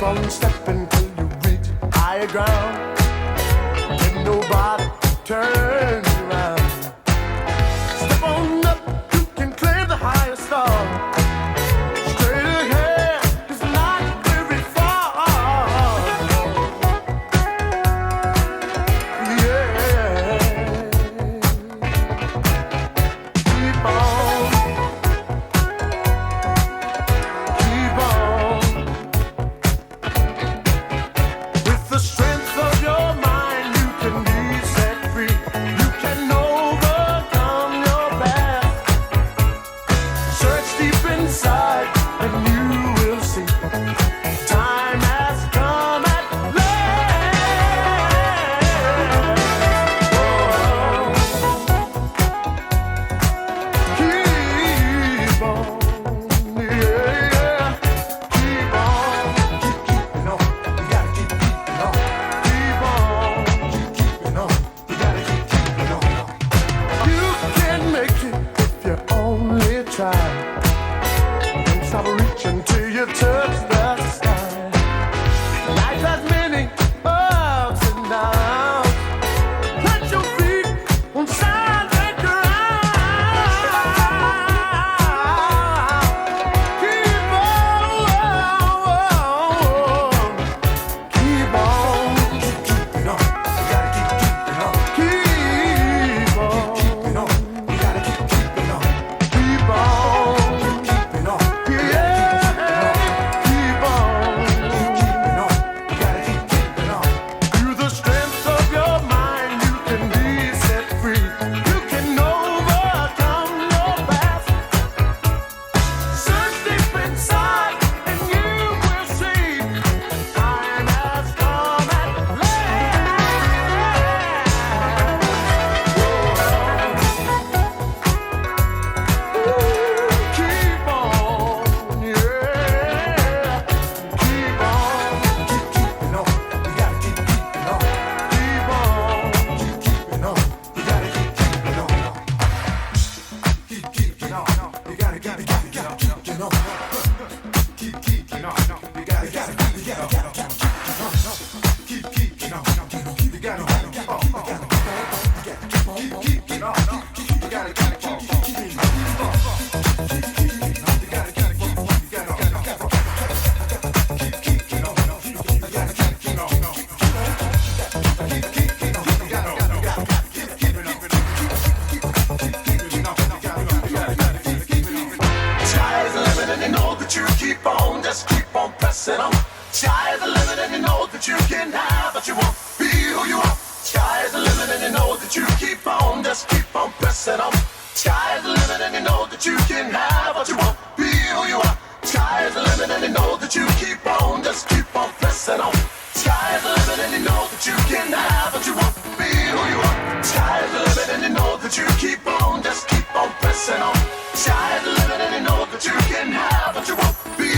on stepping till you reach higher ground. Let nobody turn you around. Step on up, you can claim the highest star. Straight ahead, it's not very far. Yeah. Keep on. Keep on. With the strength of your mind, you can be set free. You can overcome your past. Search deep inside and you will see. Time has come at last. Keep on, yeah. Keep on, keep keeping on. You gotta keep keeping on. Keep on, keep keeping on. You gotta keep keeping on. You can make it if you only try. Don't stop reaching till you touch the sky. Life has many ups and downs. Plant your feet on solid ground. Keep on, keep keeping on. You gotta keep keeping on. Keep on, keeping on. You gotta keep keeping on. Keep on, keep keeping on. Yeah, keep on, keep keeping on. You gotta keep keeping on. Through the strength of your mind, you can be set free. You can overcome your past. Search deep inside and you will see. Time has come at last. Keep on, yeah. Keep on, keep keeping on. You gotta keep keeping on. Keep on, keep keeping on. You gotta keep keeping on. Keep keeping on. You gotta keep keeping on. Keep keeping on. You gotta keep keeping on. Keep keeping on. You gotta keep on. Keep keeping on. You gotta keep keeping on. Sky's the limit and you know that you keep on, just keep on pressing on. Sky's the limit and you know that you can have what you want, be who you are. Sky's the limit and you know that you keep on, just keep on pressing on. Sky's the limit and you know that you can have what you want, be who you are. Sky's the limit and you know that you keep on, just keep on pressing on. Sky's the limit and you know that you can have what you want, be who you are. Sky's the limit and you know that you keep on, just keep on pressing on. Sky's the limit and you know that you can have what you want, be